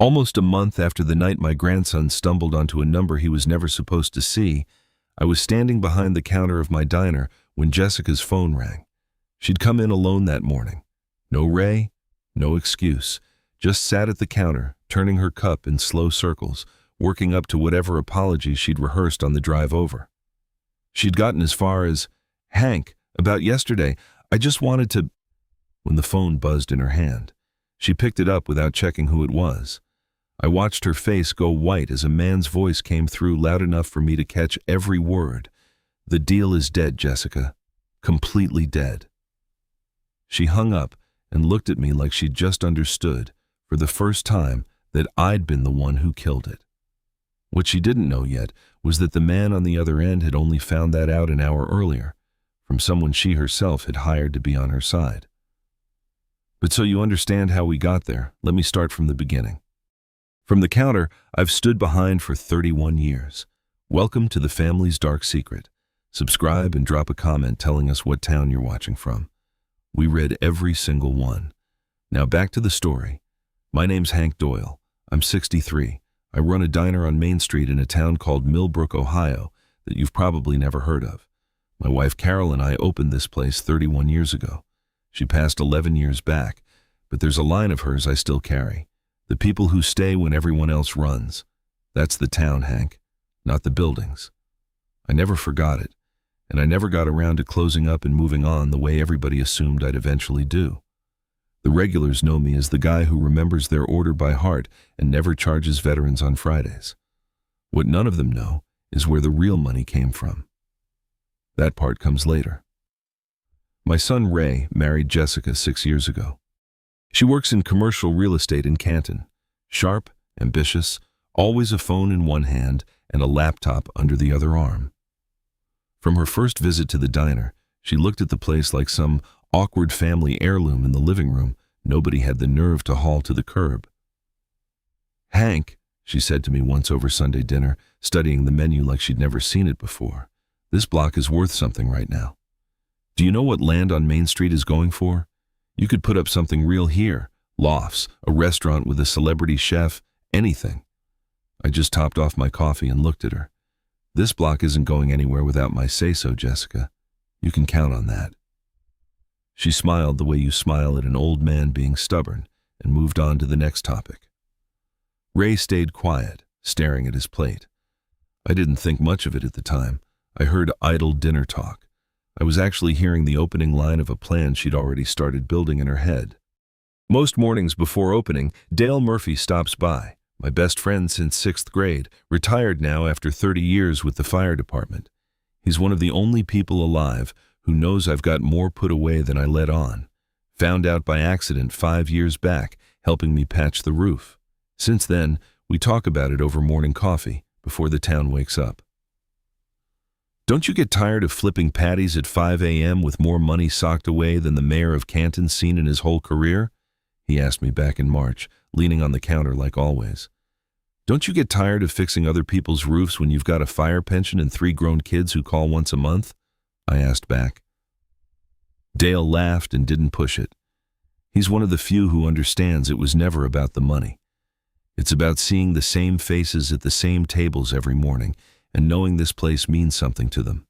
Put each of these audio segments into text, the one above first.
Almost a month after the night my grandson stumbled onto a number he was never supposed to see, I was standing behind the counter of my diner when Jessica's phone rang. She'd come in alone that morning. No Ray, no excuse. Just sat at the counter, turning her cup in slow circles, working up to whatever apologies she'd rehearsed on the drive over. She'd gotten as far as, "Hank, about yesterday, I just wanted to—" When the phone buzzed in her hand, she picked it up without checking who it was. I watched her face go white as a man's voice came through loud enough for me to catch every word. "The deal is dead, Jessica. Completely dead." She hung up and looked at me like she'd just understood, for the first time, that I'd been the one who killed it. What she didn't know yet was that the man on the other end had only found that out an hour earlier, from someone she herself had hired to be on her side. But so you understand how we got there, let me start from the beginning. From the counter I've stood behind for 31 years. Welcome to the family's dark secret. Subscribe and drop a comment telling us what town you're watching from. We read every single one. Now back to the story. My name's Hank Doyle. I'm 63. I run a diner on Main Street in a town called Millbrook, Ohio, that you've probably never heard of. My wife Carol and I opened this place 31 years ago. She passed 11 years back, but there's a line of hers I still carry. The people who stay when everyone else runs. That's the town, Hank, not the buildings. I never forgot it, and I never got around to closing up and moving on the way everybody assumed I'd eventually do. The regulars know me as the guy who remembers their order by heart and never charges veterans on Fridays. What none of them know is where the real money came from. That part comes later. My son Ray married Jessica 6 years ago. She works in commercial real estate in Canton. Sharp, ambitious, always a phone in one hand and a laptop under the other arm. From her first visit to the diner, she looked at the place like some awkward family heirloom in the living room nobody had the nerve to haul to the curb. "Hank," she said to me once over Sunday dinner, studying the menu like she'd never seen it before, "this block is worth something right now. Do you know what land on Main Street is going for? You could put up something real here, lofts, a restaurant with a celebrity chef, anything." I just topped off my coffee and looked at her. "This block isn't going anywhere without my say-so, Jessica. You can count on that." She smiled the way you smile at an old man being stubborn and moved on to the next topic. Ray stayed quiet, staring at his plate. I didn't think much of it at the time. I heard idle dinner talk. I was actually hearing the opening line of a plan she'd already started building in her head. Most mornings before opening, Dale Murphy stops by, my best friend since 6th grade, retired now after 30 years with the fire department. He's one of the only people alive who knows I've got more put away than I let on. Found out by accident 5 years back, helping me patch the roof. Since then, we talk about it over morning coffee before the town wakes up. "Don't you get tired of flipping patties at 5 a.m. with more money socked away than the mayor of Canton's seen in his whole career?" he asked me back in March, leaning on the counter like always. "Don't you get tired of fixing other people's roofs when you've got a fire pension and 3 grown kids who call once a month?" I asked back. Dale laughed and didn't push it. He's one of the few who understands it was never about the money. It's about seeing the same faces at the same tables every morning and knowing this place means something to them.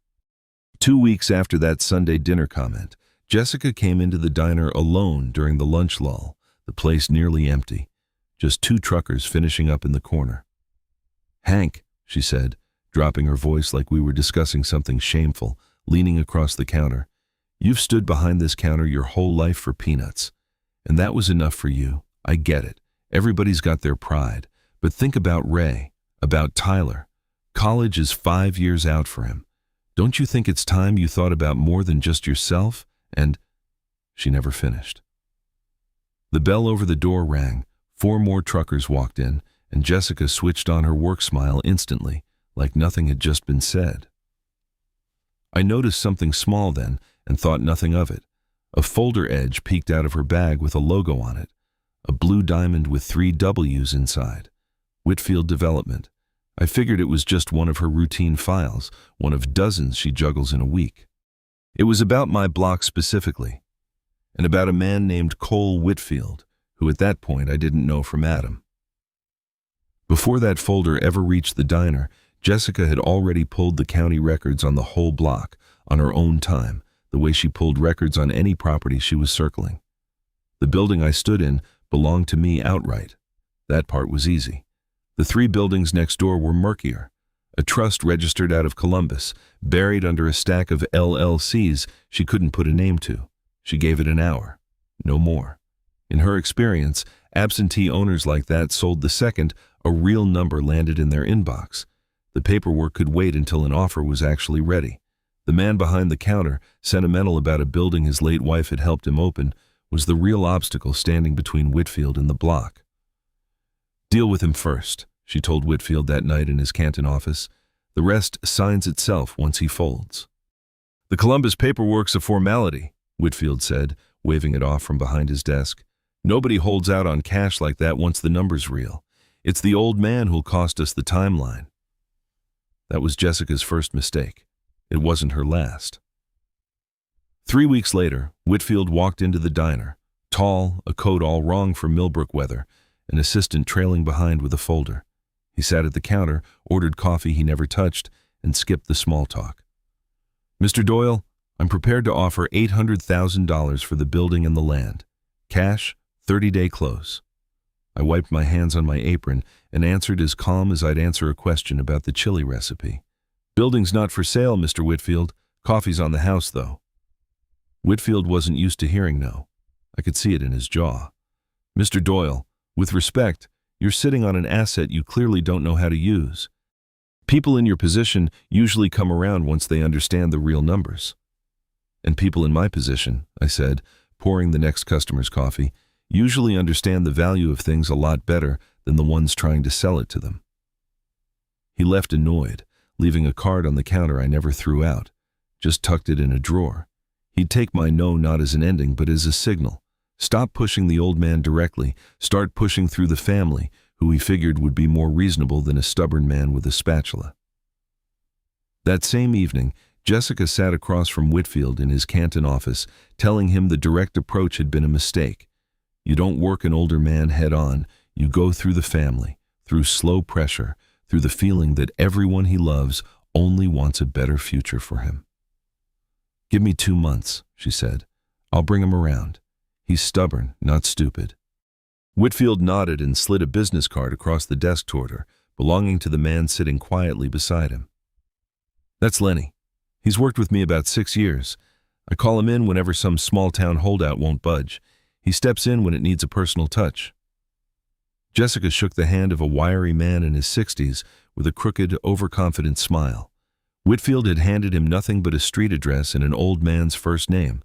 2 weeks after that Sunday dinner comment, Jessica came into the diner alone during the lunch lull, the place nearly empty, just 2 truckers finishing up in the corner. "Hank," she said, dropping her voice like we were discussing something shameful, leaning across the counter, "you've stood behind this counter your whole life for peanuts. And that was enough for you. I get it. Everybody's got their pride. But think about Ray, about Tyler. College is 5 years out for him. Don't you think it's time you thought about more than just yourself?" And she never finished. The bell over the door rang, 4 more truckers walked in, and Jessica switched on her work smile instantly, like nothing had just been said. I noticed something small then and thought nothing of it. A folder edge peeked out of her bag with a logo on it, a blue diamond with 3 W's inside. Whitfield Development. I figured it was just one of her routine files, one of dozens she juggles in a week. It was about my block specifically, and about a man named Cole Whitfield, who at that point I didn't know from Adam. Before that folder ever reached the diner, Jessica had already pulled the county records on the whole block, on her own time, the way she pulled records on any property she was circling. The building I stood in belonged to me outright. That part was easy. The 3 buildings next door were murkier. A trust registered out of Columbus, buried under a stack of LLCs she couldn't put a name to. She gave it an hour. No more. In her experience, absentee owners like that sold the second a real number landed in their inbox. The paperwork could wait until an offer was actually ready. The man behind the counter, sentimental about a building his late wife had helped him open, was the real obstacle standing between Whitfield and the block. "Deal with him first," she told Whitfield that night in his Canton office. "The rest signs itself once he folds." "The Columbus paperwork's a formality," Whitfield said, waving it off from behind his desk. "Nobody holds out on cash like that once the number's real. It's the old man who'll cost us the timeline." That was Jessica's first mistake. It wasn't her last. 3 weeks later, Whitfield walked into the diner, tall, a coat all wrong for Millbrook weather, an assistant trailing behind with a folder. He sat at the counter, ordered coffee he never touched, and skipped the small talk. "Mr. Doyle, I'm prepared to offer $800,000 for the building and the land. Cash, 30-day close." I wiped my hands on my apron and answered as calm as I'd answer a question about the chili recipe. "Building's not for sale, Mr. Whitfield. Coffee's on the house, though." Whitfield wasn't used to hearing no. I could see it in his jaw. "Mr. Doyle, with respect, you're sitting on an asset you clearly don't know how to use. People in your position usually come around once they understand the real numbers." "And people in my position," I said, pouring the next customer's coffee, "usually understand the value of things a lot better than the ones trying to sell it to them." He left annoyed, leaving a card on the counter I never threw out, just tucked it in a drawer. He'd take my no not as an ending but as a signal. Stop pushing the old man directly, start pushing through the family, who he figured would be more reasonable than a stubborn man with a spatula. That same evening, Jessica sat across from Whitfield in his Canton office, telling him the direct approach had been a mistake. You don't work an older man head on, you go through the family, through slow pressure, through the feeling that everyone he loves only wants a better future for him. "Give me 2 months," she said. "I'll bring him around. He's stubborn, not stupid." Whitfield nodded and slid a business card across the desk toward her, belonging to the man sitting quietly beside him. "That's Lenny. He's worked with me about 6 years. I call him in whenever some small-town holdout won't budge. He steps in when it needs a personal touch." Jessica shook the hand of a wiry man in his 60s with a crooked, overconfident smile. Whitfield had handed him nothing but a street address and an old man's first name.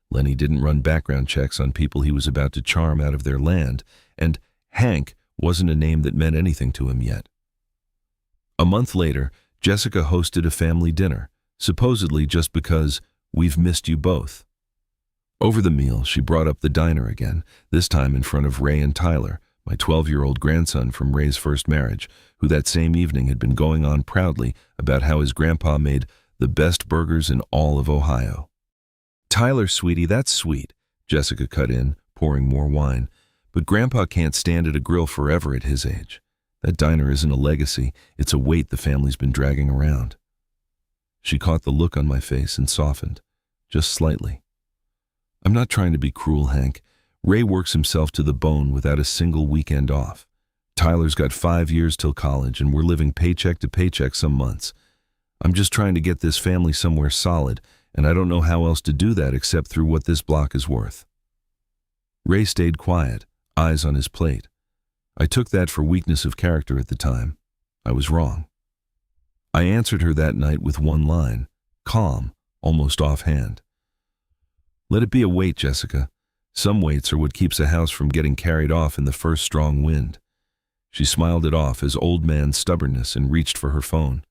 Lenny didn't run background checks on people he was about to charm out of their land, and Hank wasn't a name that meant anything to him yet. A month later, Jessica hosted a family dinner, supposedly just because "we've missed you both." Over the meal, she brought up the diner again, this time in front of Ray and Tyler, my 12-year-old grandson from Ray's first marriage, who that same evening had been going on proudly about how his grandpa made the best burgers in all of Ohio. "Tyler, sweetie, that's sweet," Jessica cut in, pouring more wine. "But Grandpa can't stand at a grill forever at his age. That diner isn't a legacy, it's a weight the family's been dragging around." She caught the look on my face and softened, just slightly. "I'm not trying to be cruel, Hank. Ray works himself to the bone without a single weekend off. Tyler's got 5 years till college, and we're living paycheck to paycheck some months. I'm just trying to get this family somewhere solid, and I don't know how else to do that except through what this block is worth." Ray stayed quiet, eyes on his plate. I took that for weakness of character at the time. I was wrong. I answered her that night with one line, calm, almost offhand. "Let it be a weight, Jessica. Some weights are what keeps a house from getting carried off in the first strong wind." She smiled it off as old man stubbornness and reached for her phone.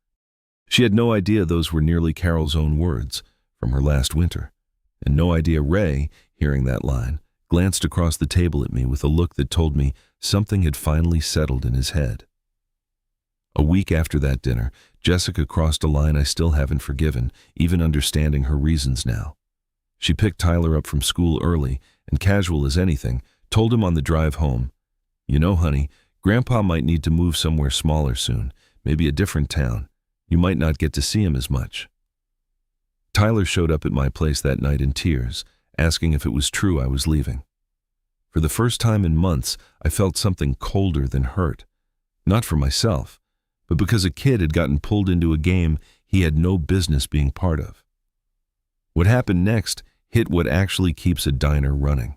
She had no idea those were nearly Carol's own words from her last winter, and no idea Ray, hearing that line, glanced across the table at me with a look that told me something had finally settled in his head. A week after that dinner, Jessica crossed a line I still haven't forgiven, even understanding her reasons now. She picked Tyler up from school early and, casual as anything, told him on the drive home, "You know, honey, Grandpa might need to move somewhere smaller soon, maybe a different town. You might not get to see him as much. Tyler showed up at my place that night in tears, asking if it was true I was leaving. For the first time in months, I felt something colder than hurt. Not for myself, but because a kid had gotten pulled into a game he had no business being part of. What happened next hit what actually keeps a diner running.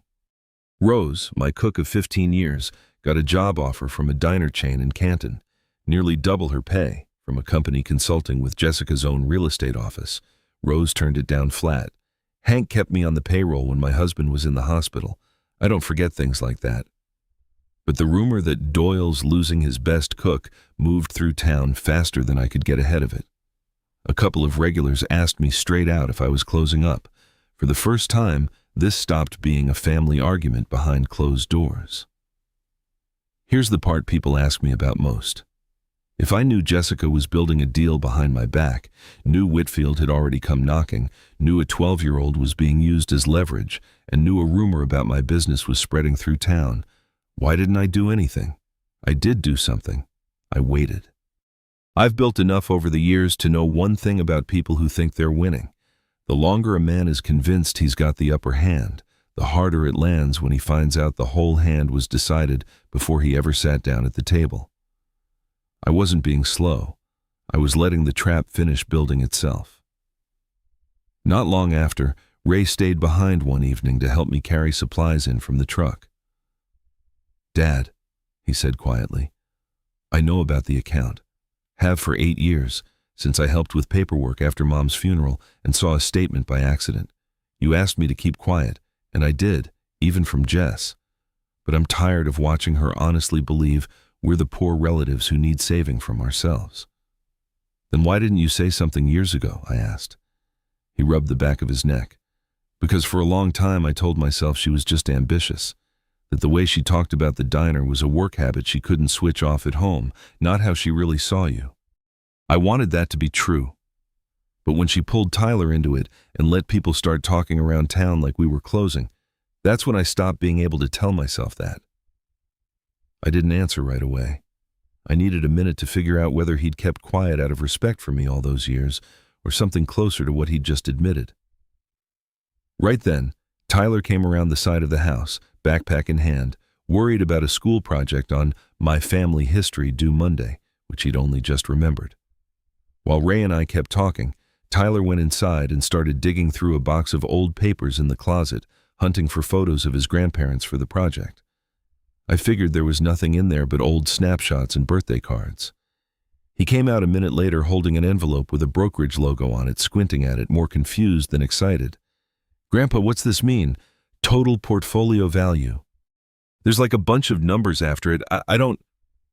Rose, my cook of 15 years, got a job offer from a diner chain in Canton, nearly double her pay, from a company consulting with Jessica's own real estate office. Rose turned it down flat. Hank kept me on the payroll when my husband was in the hospital. I don't forget things like that. But the rumor that Doyle's losing his best cook moved through town faster than I could get ahead of it. A couple of regulars asked me straight out if I was closing up. For the first time, this stopped being a family argument behind closed doors. Here's the part people ask me about most. If I knew Jessica was building a deal behind my back, knew Whitfield had already come knocking, knew a 12-year-old was being used as leverage, and knew a rumor about my business was spreading through town, why didn't I do anything? I did do something. I waited. I've built enough over the years to know one thing about people who think they're winning. The longer a man is convinced he's got the upper hand, the harder it lands when he finds out the whole hand was decided before he ever sat down at the table. I wasn't being slow. I was letting the trap finish building itself. Not long after, Ray stayed behind one evening to help me carry supplies in from the truck. "Dad," he said quietly, "I know about the account. Have for 8 years, since I helped with paperwork after Mom's funeral and saw a statement by accident. You asked me to keep quiet, and I did, even from Jess. But I'm tired of watching her honestly believe we're the poor relatives who need saving from ourselves." "Then why didn't you say something years ago?" I asked. He rubbed the back of his neck. "Because for a long time I told myself she was just ambitious, that the way she talked about the diner was a work habit she couldn't switch off at home, not how she really saw you. I wanted that to be true. But when she pulled Tyler into it and let people start talking around town like we were closing, that's when I stopped being able to tell myself that." I didn't answer right away. I needed a minute to figure out whether he'd kept quiet out of respect for me all those years, or something closer to what he'd just admitted. Right then, Tyler came around the side of the house, backpack in hand, worried about a school project on my family history due Monday, which he'd only just remembered. While Ray and I kept talking, Tyler went inside and started digging through a box of old papers in the closet, hunting for photos of his grandparents for the project. I figured there was nothing in there but old snapshots and birthday cards. He came out a minute later holding an envelope with a brokerage logo on it, squinting at it, more confused than excited. "Grandpa, what's this mean? Total portfolio value. There's like a bunch of numbers after it. I don't..."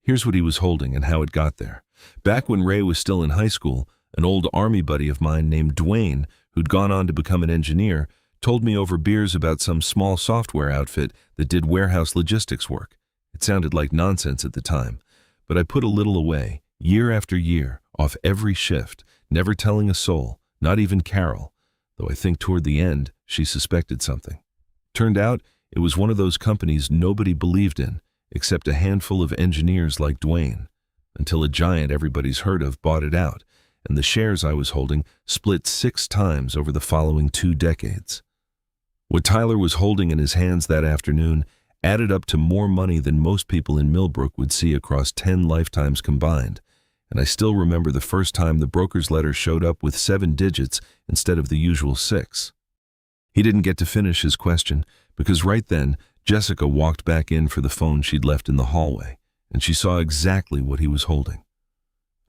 Here's what he was holding and how it got there. Back when Ray was still in high school, an old army buddy of mine named Dwayne, who'd gone on to become an engineer, told me over beers about some small software outfit that did warehouse logistics work. It sounded like nonsense at the time, but I put a little away, year after year, off every shift, never telling a soul, not even Carol, though I think toward the end she suspected something. Turned out it was one of those companies nobody believed in, except a handful of engineers like Dwayne, until a giant everybody's heard of bought it out, and the shares I was holding split 6 times over the following 2 decades. What Tyler was holding in his hands that afternoon added up to more money than most people in Millbrook would see across 10 lifetimes combined, and I still remember the first time the broker's letter showed up with 7 digits instead of the usual 6. He didn't get to finish his question, because right then, Jessica walked back in for the phone she'd left in the hallway, and she saw exactly what he was holding.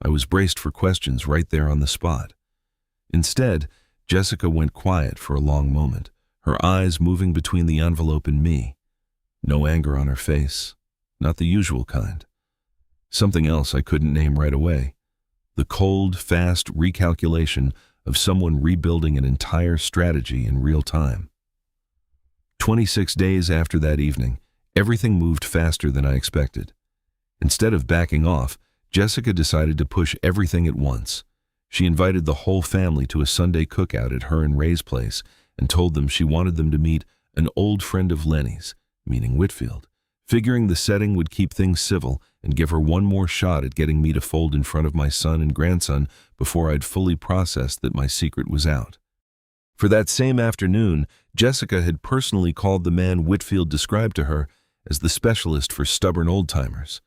I was braced for questions right there on the spot. Instead, Jessica went quiet for a long moment, her eyes moving between the envelope and me. No anger on her face, not the usual kind. Something else I couldn't name right away. The cold, fast recalculation of someone rebuilding an entire strategy in real time. 26 days after that evening, everything moved faster than I expected. Instead of backing off, Jessica decided to push everything at once. She invited the whole family to a Sunday cookout at her and Ray's place and told them she wanted them to meet an old friend of Lenny's, meaning Whitfield, figuring the setting would keep things civil and give her one more shot at getting me to fold in front of my son and grandson before I'd fully processed that my secret was out. For that same afternoon, Jessica had personally called the man Whitfield described to her as the specialist for stubborn old-timers.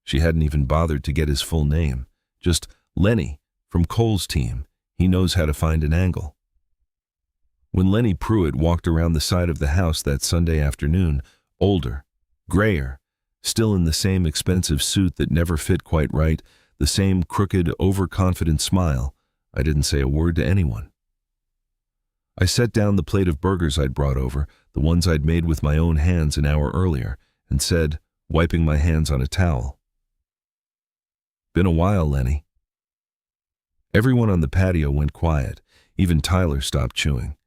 She hadn't even bothered to get his full name, just Lenny from Cole's team. He knows how to find an angle. When Lenny Pruitt walked around the side of the house that Sunday afternoon, older, grayer, still in the same expensive suit that never fit quite right, the same crooked, overconfident smile, I didn't say a word to anyone. I set down the plate of burgers I'd brought over, the ones I'd made with my own hands an hour earlier, and said, wiping my hands on a towel, "Been a while, Lenny." Everyone on the patio went quiet. Even Tyler stopped chewing.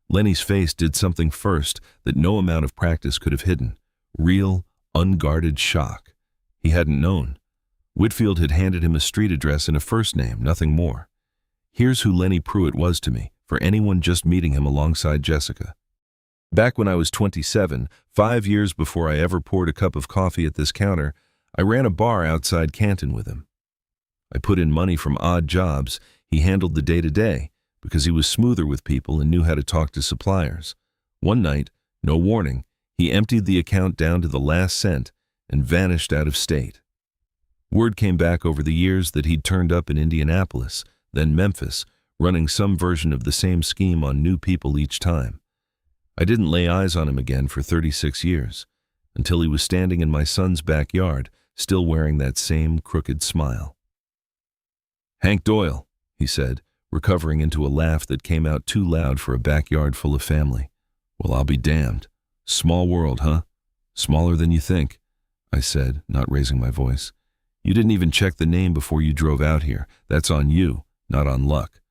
Lenny's face did something first that no amount of practice could have hidden. Real, unguarded shock. He hadn't known. Whitfield had handed him a street address and a first name, nothing more. Here's who Lenny Pruitt was to me, for anyone just meeting him alongside Jessica. Back when I was 27, 5 years before I ever poured a cup of coffee at this counter, I ran a bar outside Canton with him. I put in money from odd jobs. He handled the day-to-day because he was smoother with people and knew how to talk to suppliers. One night, no warning, he emptied the account down to the last cent and vanished out of state. Word came back over the years that he'd turned up in Indianapolis, then Memphis, running some version of the same scheme on new people each time. I didn't lay eyes on him again for 36 years, until he was standing in my son's backyard, still wearing that same crooked smile. "Hank Doyle," he said, recovering into a laugh that came out too loud for a backyard full of family. "Well, I'll be damned. Small world, huh? Smaller than you think," I said, not raising my voice. "You didn't even check the name before you drove out here. That's on you, not on luck.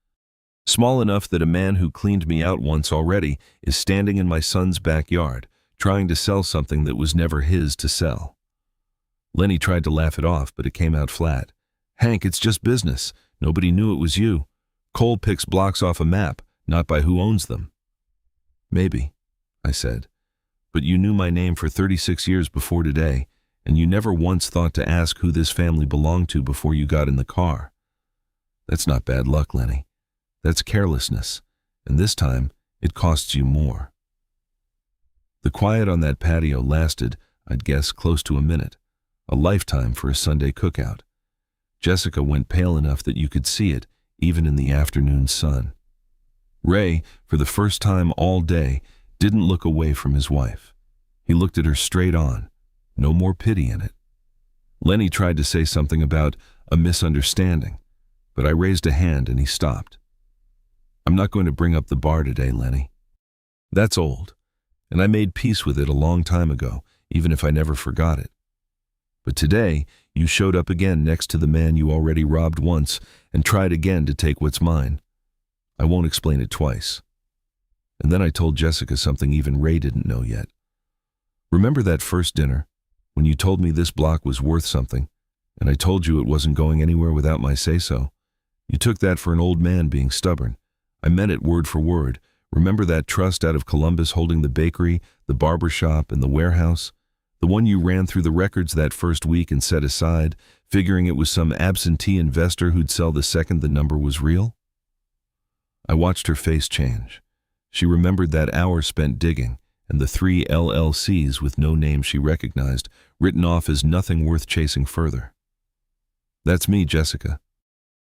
Small enough that a man who cleaned me out once already is standing in my son's backyard, trying to sell something that was never his to sell." Lenny tried to laugh it off, but it came out flat. "Hank, it's just business. Nobody knew it was you. Cole picks blocks off a map, not by who owns them." "Maybe," I said, "but you knew my name for 36 years before today, and you never once thought to ask who this family belonged to before you got in the car. That's not bad luck, Lenny. That's carelessness, and this time it costs you more." The quiet on that patio lasted, I'd guess, close to a minute, a lifetime for a Sunday cookout. Jessica went pale enough that you could see it, even in the afternoon sun. Ray, for the first time all day, didn't look away from his wife. He looked at her straight on, no more pity in it. Lenny tried to say something about a misunderstanding, but I raised a hand and he stopped. "I'm not going to bring up the bar today, Lenny. That's old, and I made peace with it a long time ago, even if I never forgot it. But today, you showed up again next to the man you already robbed once and tried again to take what's mine. I won't explain it twice." And then I told Jessica something even Ray didn't know yet. "Remember that first dinner, when you told me this block was worth something, and I told you it wasn't going anywhere without my say-so? You took that for an old man being stubborn. I meant it word for word. Remember that trust out of Columbus holding the bakery, the barber shop, and the warehouse? The one you ran through the records that first week and set aside, figuring it was some absentee investor who'd sell the second the number was real?" I watched her face change. She remembered that hour spent digging, and the 3 LLCs with no name she recognized, written off as nothing worth chasing further. "That's me, Jessica.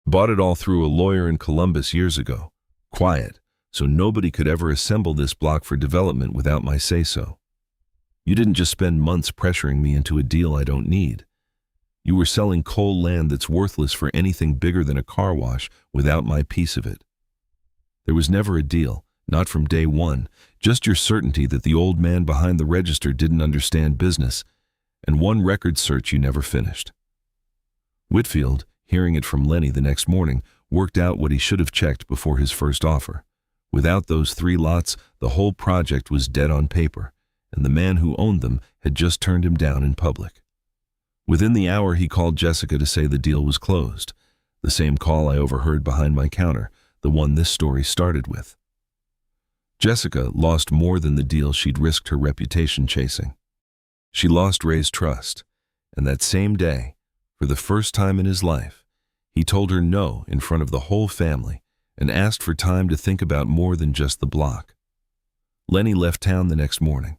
Bought it all through a lawyer in Columbus years ago. Quiet, so nobody could ever assemble this block for development without my say-so. You didn't just spend months pressuring me into a deal I don't need. You were selling Cole land that's worthless for anything bigger than a car wash without my piece of it. There was never a deal, not from day one, just your certainty that the old man behind the register didn't understand business, and one record search you never finished." Whitfield, hearing it from Lenny the next morning, worked out what he should have checked before his first offer. Without those 3 lots, the whole project was dead on paper, and the man who owned them had just turned him down in public. Within the hour, he called Jessica to say the deal was closed, the same call I overheard behind my counter, the one this story started with. Jessica lost more than the deal she'd risked her reputation chasing. She lost Ray's trust, and that same day, for the first time in his life, he told her no in front of the whole family and asked for time to think about more than just the block. Lenny left town the next morning.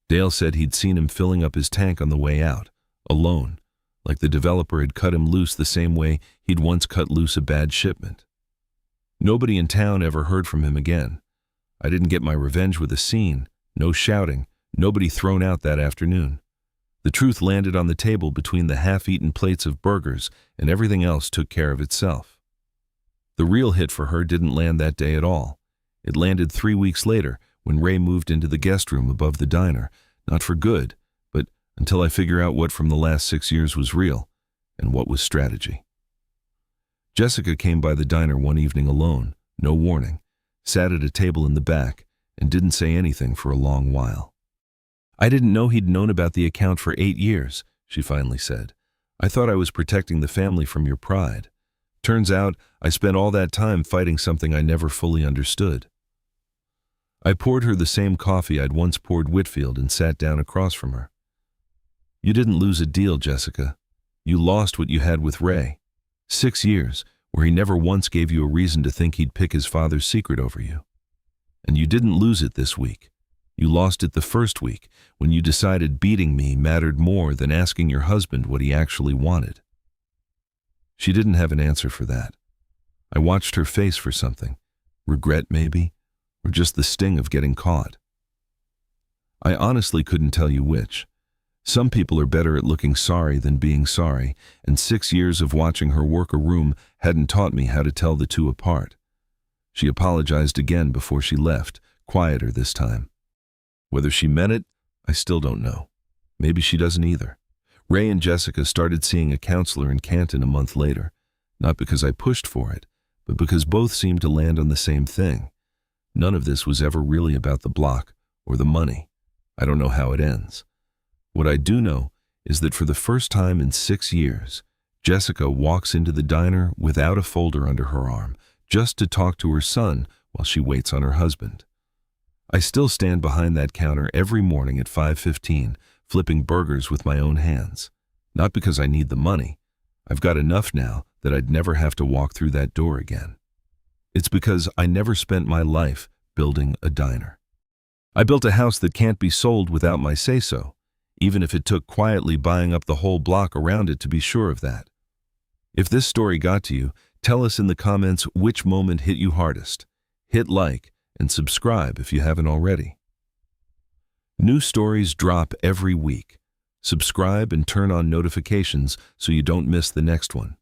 Dale said he'd seen him filling up his tank on the way out, alone, like the developer had cut him loose the same way he'd once cut loose a bad shipment. Nobody in town ever heard from him again. I didn't get my revenge with a scene, no shouting, nobody thrown out that afternoon. The truth landed on the table between the half-eaten plates of burgers, and everything else took care of itself. The real hit for her didn't land that day at all. It landed 3 weeks later when Ray moved into the guest room above the diner, not for good, but until I figure out what from the last 6 years was real and what was strategy. Jessica came by the diner one evening alone, no warning, sat at a table in the back, and didn't say anything for a long while. "I didn't know he'd known about the account for 8 years, she finally said. "I thought I was protecting the family from your pride. Turns out I spent all that time fighting something I never fully understood." I poured her the same coffee I'd once poured Whitfield and sat down across from her. "You didn't lose a deal, Jessica. You lost what you had with Ray. 6 years, where he never once gave you a reason to think he'd pick his father's secret over you. And you didn't lose it this week. You lost it the first week, when you decided beating me mattered more than asking your husband what he actually wanted." She didn't have an answer for that. I watched her face for something. Regret, maybe? Or just the sting of getting caught? I honestly couldn't tell you which. Some people are better at looking sorry than being sorry, and 6 years of watching her work a room hadn't taught me how to tell the two apart. She apologized again before she left, quieter this time. Whether she meant it, I still don't know. Maybe she doesn't either. Ray and Jessica started seeing a counselor in Canton a month later, not because I pushed for it, but because both seemed to land on the same thing. None of this was ever really about the block or the money. I don't know how it ends. What I do know is that for the first time in 6 years, Jessica walks into the diner without a folder under her arm, just to talk to her son while she waits on her husband. I still stand behind that counter every morning at 5:15, flipping burgers with my own hands. Not because I need the money. I've got enough now that I'd never have to walk through that door again. It's because I never spent my life building a diner. I built a house that can't be sold without my say-so, even if it took quietly buying up the whole block around it to be sure of that. If this story got to you, tell us in the comments which moment hit you hardest. Hit like and subscribe if you haven't already. New stories drop every week. Subscribe and turn on notifications so you don't miss the next one.